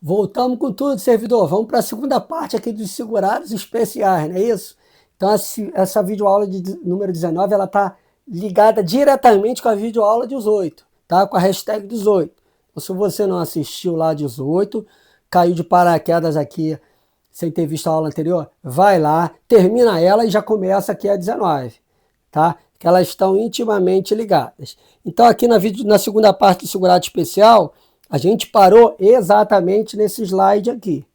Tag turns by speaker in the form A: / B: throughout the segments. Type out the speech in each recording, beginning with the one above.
A: Voltamos com tudo, servidor. Vamos para a segunda parte aqui dos segurados especiais, não é isso? Então, essa videoaula número 19, ela está ligada diretamente com a videoaula 18, tá? Com a hashtag 18. Então, se você não assistiu lá 18, caiu de paraquedas aqui sem ter visto a aula anterior, vai lá, termina ela e já começa aqui a 19, tá? Que elas estão intimamente ligadas. Então, aqui na segunda parte do segurado especial, a gente parou exatamente nesse slide aqui.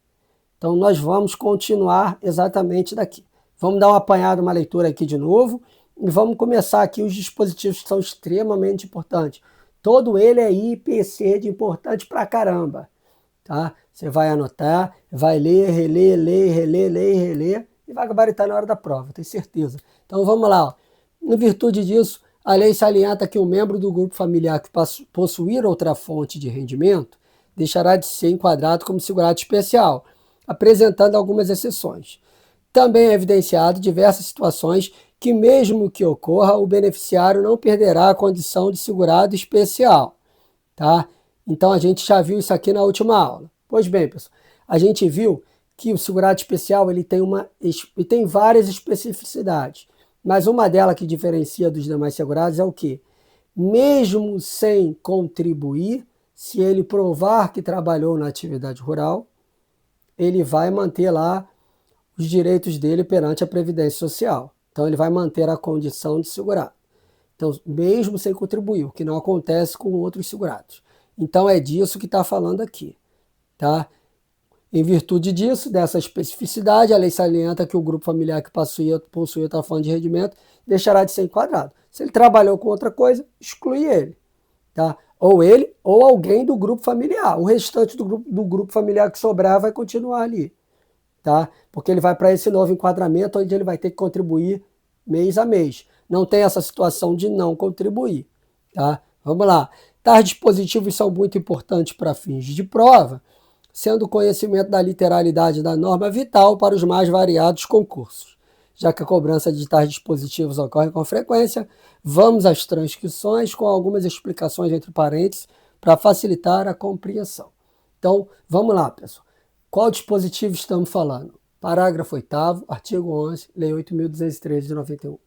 A: Então, nós vamos continuar exatamente daqui. Vamos dar uma apanhada, uma leitura aqui de novo e vamos começar aqui os dispositivos que são extremamente importantes. Todo ele é IPC de importante pra caramba, tá? Você vai anotar, vai ler, reler, ler, reler, ler, reler e vai gabaritar na hora da prova, tenho certeza. Então, vamos lá, ó. Em virtude disso, a lei salienta que o membro do grupo familiar que possuir outra fonte de rendimento deixará de ser enquadrado como segurado especial, apresentando algumas exceções. Também é evidenciado diversas situações que, mesmo que ocorra, o beneficiário não perderá a condição de segurado especial, tá? Então, a gente já viu isso aqui na última aula. Pois bem, pessoal, a gente viu que o segurado especial ele tem várias especificidades. Mas uma delas que diferencia dos demais segurados é o quê? Mesmo sem contribuir, se ele provar que trabalhou na atividade rural, ele vai manter lá os direitos dele perante a Previdência Social. Então, ele vai manter a condição de segurado. Então, mesmo sem contribuir, o que não acontece com outros segurados. Então, é disso que está falando aqui, tá? Em virtude disso, dessa especificidade, a lei salienta que o grupo familiar que possui outra fonte de rendimento deixará de ser enquadrado. Se ele trabalhou com outra coisa, exclui ele, tá? Ou ele ou alguém do grupo familiar. O restante do grupo familiar que sobrar vai continuar ali, tá? Porque ele vai para esse novo enquadramento onde ele vai ter que contribuir mês a mês. Não tem essa situação de não contribuir, tá? Vamos lá. Tais dispositivos são muito importantes para fins de prova, sendo o conhecimento da literalidade da norma vital para os mais variados concursos. Já que a cobrança de tais dispositivos ocorre com frequência, vamos às transcrições com algumas explicações entre parênteses para facilitar a compreensão. Então, vamos lá, pessoal. Qual dispositivo estamos falando? Parágrafo 8º, artigo 11, Lei 8.213 de 91.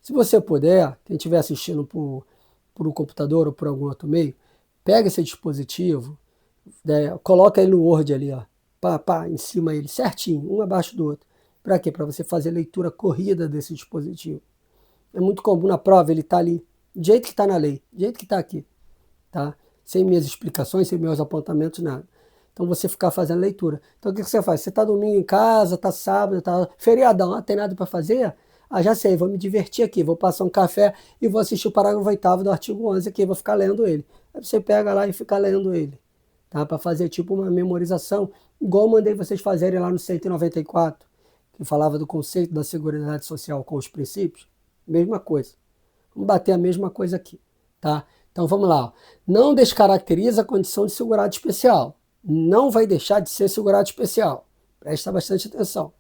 A: Se você puder, quem estiver assistindo por um computador ou por algum outro meio, pega esse dispositivo, coloca ele no Word ali, ó, em cima ele, certinho, um abaixo do outro. Para quê? Para você fazer leitura corrida desse dispositivo. É muito comum na prova, ele está ali, do jeito que está na lei, do jeito que está aqui, tá? Sem minhas explicações, sem meus apontamentos, nada. Então você ficar fazendo leitura. Então o que você faz? Você está domingo em casa, está sábado, está feriadão, não tem nada para fazer? Ah, já sei, vou me divertir aqui, vou passar um café e vou assistir o parágrafo 8º do artigo 11 aqui, vou ficar lendo ele. Aí você pega lá e fica lendo ele, tá? Para fazer tipo uma memorização, igual eu mandei vocês fazerem lá no 194, que falava do conceito da Seguridade Social com os princípios. Mesma coisa. Vamos bater a mesma coisa aqui, tá? Então vamos lá. Ó. Não descaracteriza a condição de segurado especial. Não vai deixar de ser segurado especial. Presta bastante atenção.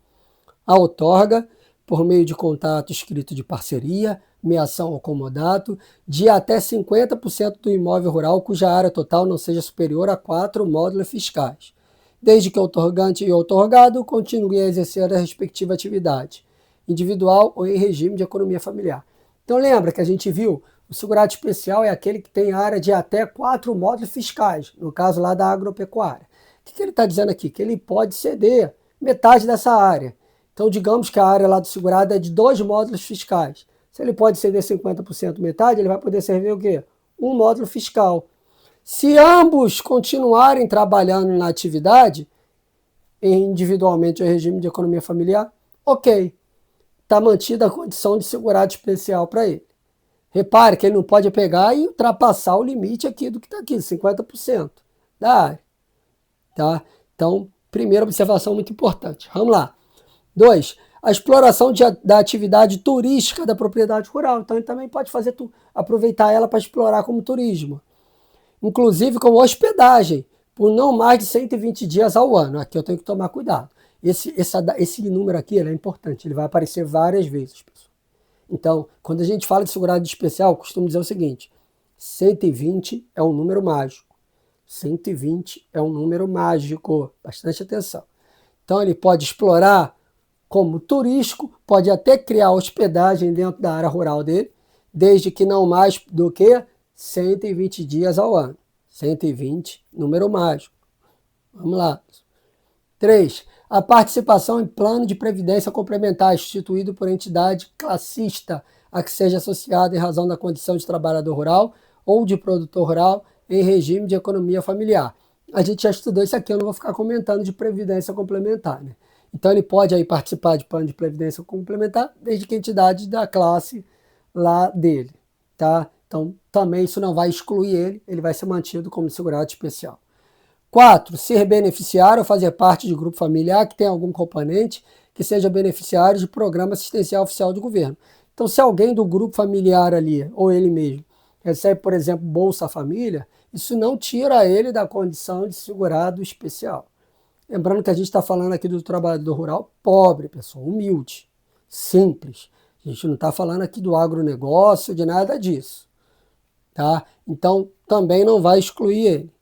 A: A outorga, por meio de contato escrito de parceria, meação ou comodato, de até 50% do imóvel rural cuja área total não seja superior a 4 módulos fiscais, desde que o outorgante e o outorgado continuem a exercer a respectiva atividade, individual ou em regime de economia familiar. Então lembra que a gente viu, o segurado especial é aquele que tem área de até 4 módulos fiscais, no caso lá da agropecuária. O que ele está dizendo aqui? Que ele pode ceder metade dessa área. Então, digamos que a área lá do segurado é de 2 módulos fiscais. Se ele pode ceder 50% metade, ele vai poder servir o quê? Um módulo fiscal. Se ambos continuarem trabalhando na atividade, individualmente ou em regime de economia familiar, ok. Está mantida a condição de segurado especial para ele. Repare que ele não pode pegar e ultrapassar o limite aqui do que está aqui, 50% da área. Tá? Então, primeira observação muito importante. Vamos lá. 2. A exploração da atividade turística da propriedade rural. Então, ele também pode aproveitar ela para explorar como turismo. Inclusive como hospedagem, por não mais de 120 dias ao ano. Aqui eu tenho que tomar cuidado. Esse número aqui ele é importante, ele vai aparecer várias vezes, pessoal. Então, quando a gente fala de segurado especial, costumo dizer o seguinte: 120 é um número mágico. 120 é um número mágico, bastante atenção. Então ele pode explorar como turístico, pode até criar hospedagem dentro da área rural dele, desde que não mais do que 120 dias ao ano. 120, número mágico. Vamos lá. 3. A participação em plano de previdência complementar instituído por entidade classista a que seja associado em razão da condição de trabalhador rural ou de produtor rural em regime de economia familiar. A gente já estudou isso aqui, eu não vou ficar comentando de previdência complementar, né? Então ele pode aí participar de plano de previdência complementar desde que a entidade da classe lá dele, tá? Então também isso não vai excluir ele, ele vai ser mantido como segurado especial. 4. Ser beneficiário ou fazer parte de grupo familiar que tem algum componente que seja beneficiário de programa assistencial oficial do governo. Então, se alguém do grupo familiar ali, ou ele mesmo, recebe, por exemplo, Bolsa Família, isso não tira ele da condição de segurado especial. Lembrando que a gente está falando aqui do trabalhador rural pobre, pessoal, humilde, simples. A gente não está falando aqui do agronegócio, de nada disso. Tá? Então, também não vai excluir ele.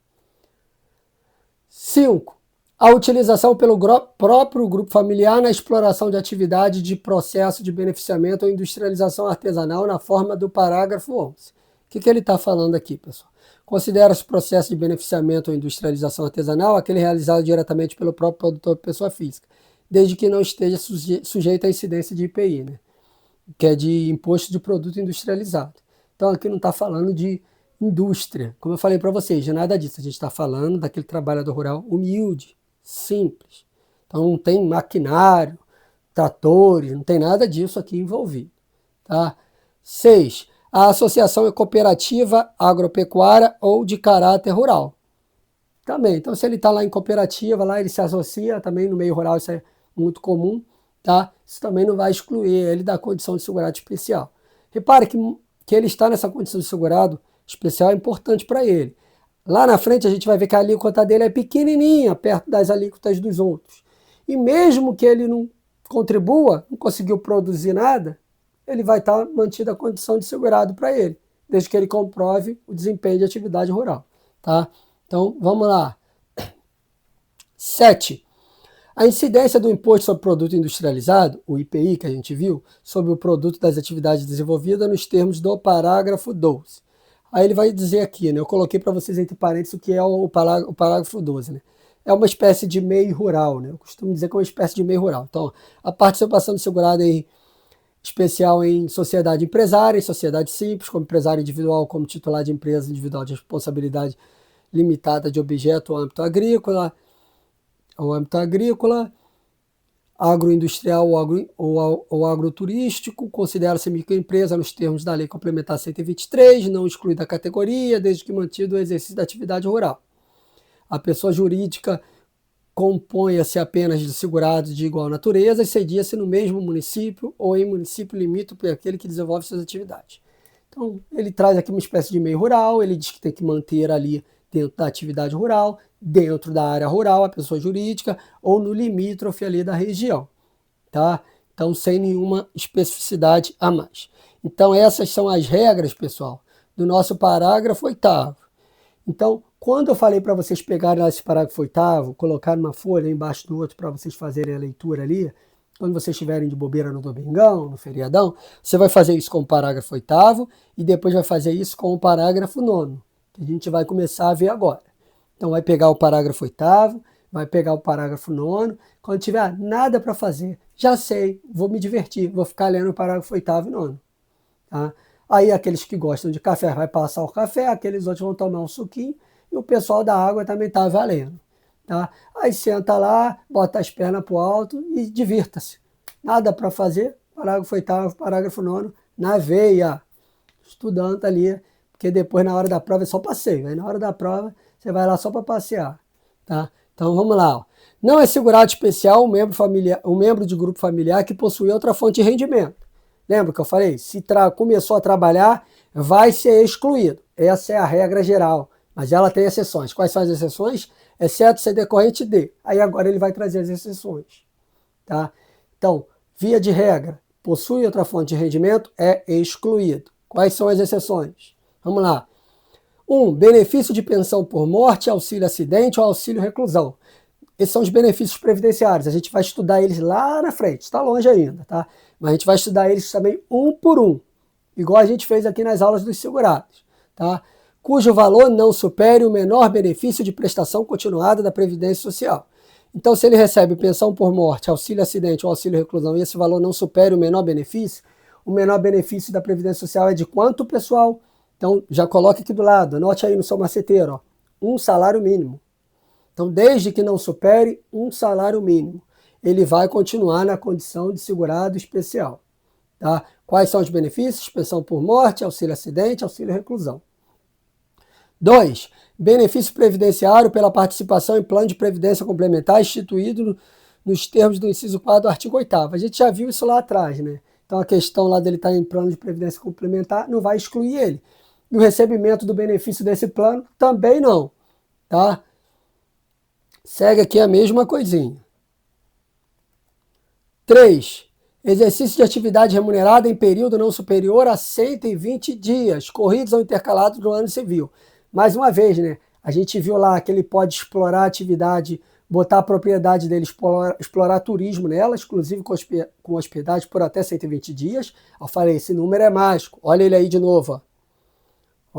A: 5. A utilização pelo próprio grupo familiar na exploração de atividade de processo de beneficiamento ou industrialização artesanal na forma do parágrafo 11. O que ele está falando aqui, pessoal? Considera-se o processo de beneficiamento ou industrialização artesanal aquele realizado diretamente pelo próprio produtor pessoa física, desde que não esteja sujeito à incidência de IPI, né? Que é de imposto de produto industrializado. Então aqui não está falando de indústria, como eu falei para vocês, de nada disso. A gente está falando daquele trabalhador rural humilde, simples. Então não tem maquinário, tratores, não tem nada disso aqui envolvido. Tá? 6. A associação é cooperativa agropecuária ou de caráter rural. Também, então se ele está lá em cooperativa, lá ele se associa, também no meio rural isso é muito comum, tá? Isso também não vai excluir ele da condição de segurado especial. Repare que ele está nessa condição de segurado especial é importante para ele. Lá na frente a gente vai ver que a alíquota dele é pequenininha, perto das alíquotas dos outros. E mesmo que ele não contribua, não conseguiu produzir nada, ele vai estar mantido a condição de segurado para ele, desde que ele comprove o desempenho de atividade rural. Tá? Então, vamos lá. 7. A incidência do Imposto sobre Produto Industrializado, o IPI que a gente viu, sobre o produto das atividades desenvolvidas nos termos do parágrafo 12. Aí ele vai dizer aqui, né? Eu coloquei para vocês entre parênteses o que é o parágrafo 12, né? É uma espécie de MEI rural, né? Eu costumo dizer que é uma espécie de MEI rural. Então, a participação do segurado em especial em sociedade empresária, em sociedade simples, como empresário individual, como titular de empresa individual de responsabilidade limitada de objeto ou âmbito agrícola, agroindustrial ou agroturístico, considera-se microempresa nos termos da Lei Complementar 123, não excluída a categoria, desde que mantido o exercício da atividade rural. A pessoa jurídica componha-se apenas de segurados de igual natureza e cedia-se no mesmo município ou em município limítrofe àquele que desenvolve suas atividades. Então, ele traz aqui uma espécie de meio rural, ele diz que tem que manter ali dentro da atividade rural, dentro da área rural, a pessoa jurídica, ou no limítrofe ali da região, tá? Então, sem nenhuma especificidade a mais. Então, essas são as regras, pessoal, do nosso parágrafo 8º. Então, quando eu falei para vocês pegarem esse parágrafo 8º, colocar uma folha embaixo do outro para vocês fazerem a leitura ali, quando vocês estiverem de bobeira no domingão, no feriadão, você vai fazer isso com o parágrafo 8º e depois vai fazer isso com o parágrafo 9º, que a gente vai começar a ver agora. Então vai pegar o parágrafo 8º, vai pegar o parágrafo 9º, quando tiver nada para fazer, já sei, vou me divertir, vou ficar lendo o parágrafo 8º e 9º. Tá? Aí aqueles que gostam de café vai passar o café, aqueles outros vão tomar um suquinho e o pessoal da água também está valendo. Tá? Aí senta lá, bota as pernas para o alto e divirta-se. Nada para fazer, parágrafo 8º, parágrafo 9º, na veia, estudando ali, porque depois na hora da prova é só passeio, aí na hora da prova você vai lá só para passear. Tá? Então vamos lá. Ó. Não é segurado especial um membro de grupo familiar que possui outra fonte de rendimento. Lembra que eu falei? Se começou a trabalhar, vai ser excluído. Essa é a regra geral, mas ela tem exceções. Quais são as exceções? Exceto ser decorrente de. Aí agora ele vai trazer as exceções. Tá? Então, via de regra, possui outra fonte de rendimento, é excluído. Quais são as exceções? Vamos lá. Benefício de pensão por morte, auxílio acidente ou auxílio reclusão. Esses são os benefícios previdenciários. A gente vai estudar eles lá na frente, está longe ainda, tá? Mas a gente vai estudar eles também um por um, igual a gente fez aqui nas aulas dos segurados, tá? Cujo valor não supere o menor benefício de prestação continuada da Previdência Social. Então, se ele recebe pensão por morte, auxílio acidente ou auxílio reclusão e esse valor não supere o menor benefício da Previdência Social é de quanto, pessoal? Então, já coloque aqui do lado, anote aí no seu maceteiro, ó, um salário mínimo. Então, desde que não supere um salário mínimo, ele vai continuar na condição de segurado especial. Tá? Quais são os benefícios? Pensão por morte, auxílio acidente, auxílio reclusão. 2. Benefício previdenciário pela participação em plano de previdência complementar instituído nos termos do inciso 4 do artigo 8º. A gente já viu isso lá atrás, né? Então, a questão lá dele estar em plano de previdência complementar não vai excluir ele. E o recebimento do benefício desse plano também não, tá? Segue aqui a mesma coisinha. 3. Exercício de atividade remunerada em período não superior a 120 dias, corridos ou intercalados no ano civil. Mais uma vez, né? A gente viu lá que ele pode explorar a atividade, botar a propriedade dele, explorar turismo nela, exclusive com hospedagem por até 120 dias. Eu falei, esse número é mágico. Olha ele aí de novo, ó.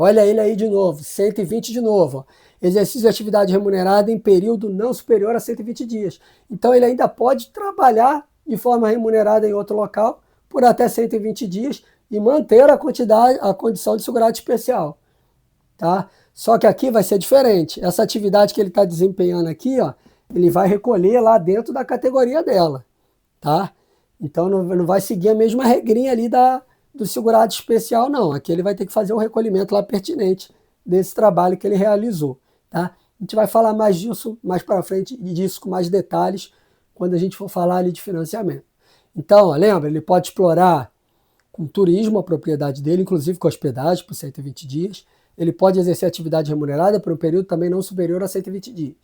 A: Olha ele aí de novo, 120 de novo. Ó. Exercício de atividade remunerada em período não superior a 120 dias. Então ele ainda pode trabalhar de forma remunerada em outro local por até 120 dias e manter a condição de segurado especial. Tá? Só que aqui vai ser diferente. Essa atividade que ele está desempenhando aqui, ó, ele vai recolher lá dentro da categoria dela. Tá? Então não vai seguir a mesma regrinha ali do segurado especial, não. Aqui ele vai ter que fazer o recolhimento lá pertinente desse trabalho que ele realizou. Tá? A gente vai falar mais disso mais para frente, disso com mais detalhes, quando a gente for falar ali de financiamento. Então, ó, lembra, ele pode explorar com turismo a propriedade dele, inclusive com hospedagem por 120 dias. Ele pode exercer atividade remunerada por um período também não superior a 120 dias.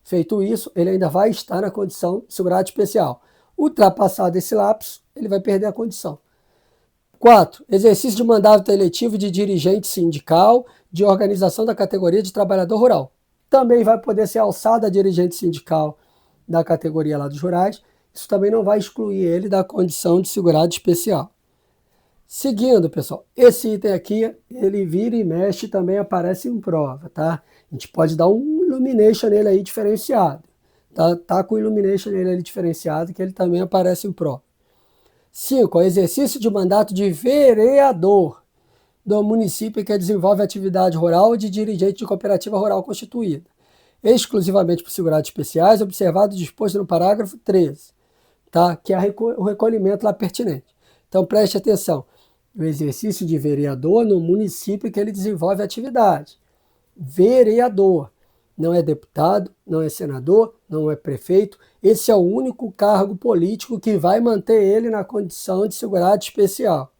A: Feito isso, ele ainda vai estar na condição de segurado especial. Ultrapassado esse lapso, ele vai perder a condição. 4. Exercício de mandato eletivo de dirigente sindical de organização da categoria de trabalhador rural. Também vai poder ser alçado a dirigente sindical da categoria lá dos rurais. Isso também não vai excluir ele da condição de segurado especial. Seguindo, pessoal, esse item aqui, ele vira e mexe, também aparece em prova, tá? A gente pode dar um illumination nele aí diferenciado. Tá com o illumination nele ali diferenciado, que ele também aparece em prova. 5. Exercício de mandato de vereador do município que desenvolve atividade rural de dirigente de cooperativa rural constituída, exclusivamente por segurados especiais, observado o disposto no parágrafo 13, tá? Que é o recolhimento lá pertinente. Então, preste atenção. O exercício de vereador no município que ele desenvolve atividade. Vereador. Não é deputado, não é senador, não é prefeito. Esse é o único cargo político que vai manter ele na condição de segurado especial.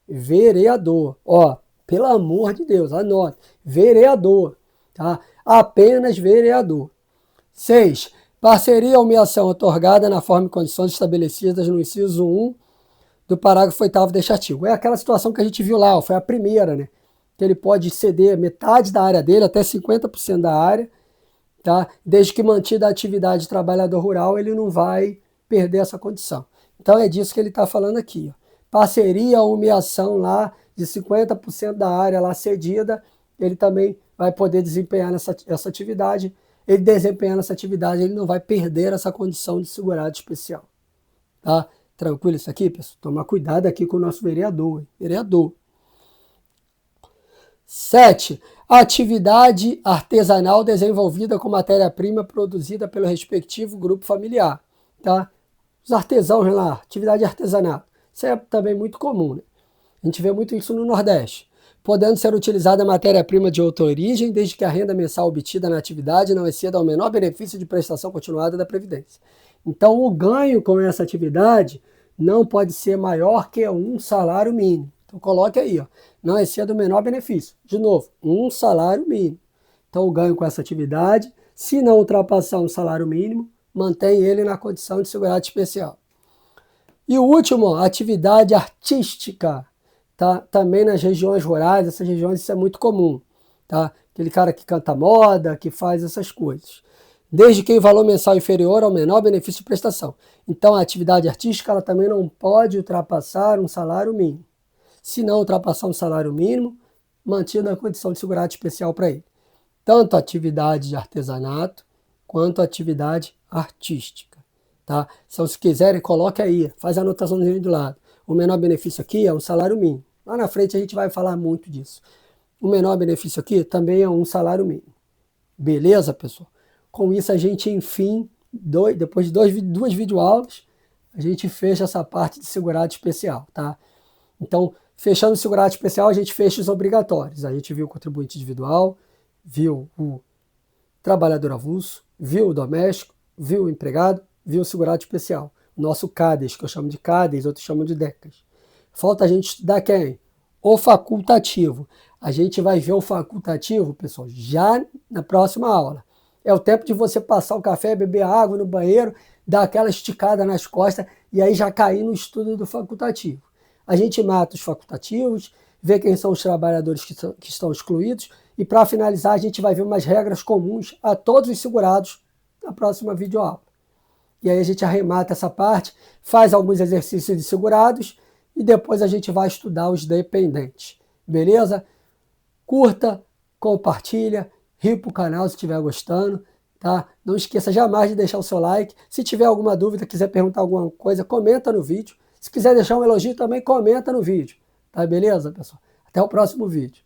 A: Vereador. Ó, pelo amor de Deus, anote. Vereador. Tá? Apenas vereador. 6. Parceria ou meação otorgada na forma e condições estabelecidas no inciso 1 do parágrafo 8º deste artigo. É aquela situação que a gente viu lá, ó, foi a primeira, né? Que ele pode ceder metade da área dele, até 50% da área, tá? Desde que mantida a atividade de trabalhador rural, ele não vai perder essa condição. Então é disso que ele está falando aqui. Ó. Parceria ou meação lá de 50% da área lá cedida, ele também vai poder desempenhar essa atividade. Ele desempenhando essa atividade, ele não vai perder essa condição de segurado especial. Tá? Tranquilo isso aqui, pessoal? Tomar cuidado aqui com o nosso vereador. Vereador. 7. Atividade artesanal desenvolvida com matéria-prima produzida pelo respectivo grupo familiar. Tá? Os artesãos lá, atividade artesanal. Isso é também muito comum. Né? A gente vê muito isso no Nordeste. Podendo ser utilizada matéria-prima de outra origem, desde que a renda mensal obtida na atividade não exceda ao menor benefício de prestação continuada da Previdência. Então, o ganho com essa atividade não pode ser maior que um salário mínimo. Então, coloque aí, ó, não exceda o menor benefício. De novo, um salário mínimo. Então, o ganho com essa atividade, se não ultrapassar um salário mínimo, mantém ele na condição de segurado especial. E o último, atividade artística. Tá? Também nas regiões rurais, essas regiões isso é muito comum. tá? Aquele cara que canta moda, que faz essas coisas. Desde que o valor mensal inferior ao menor benefício de prestação. Então, a atividade artística ela também não pode ultrapassar um salário mínimo. Se não ultrapassar um salário mínimo, mantida a condição de segurado especial para ele. Tanto a atividade de artesanato, quanto a atividade artística. Tá? Então, se quiserem, coloque aí, faz a anotaçãozinha do lado. O menor benefício aqui é um salário mínimo. Lá na frente a gente vai falar muito disso. O menor benefício aqui também é um salário mínimo. Beleza, pessoal? Com isso a gente, enfim, depois de duas videoaulas, a gente fecha essa parte de segurado especial, tá? Então, fechando o segurado especial, a gente fecha os obrigatórios. A gente viu o contribuinte individual, viu o trabalhador avulso, viu o doméstico, viu o empregado, viu o segurado especial. O nosso CADES, que eu chamo de CADES, outros chamam de DECAS. Falta a gente estudar quem? O facultativo. A gente vai ver o facultativo, pessoal, já na próxima aula. É o tempo de você passar o café, beber água no banheiro, dar aquela esticada nas costas e aí já cair no estudo do facultativo. A gente mata os facultativos, vê quem são os trabalhadores que estão excluídos e, para finalizar, a gente vai ver umas regras comuns a todos os segurados na próxima videoaula. E aí a gente arremata essa parte, faz alguns exercícios de segurados e depois a gente vai estudar os dependentes. Beleza? Curta, compartilha, ripa o canal se estiver gostando. Tá? Não esqueça jamais de deixar o seu like. Se tiver alguma dúvida, quiser perguntar alguma coisa, comenta no vídeo. Se quiser deixar um elogio, também comenta no vídeo. Tá? Beleza, pessoal? Até o próximo vídeo.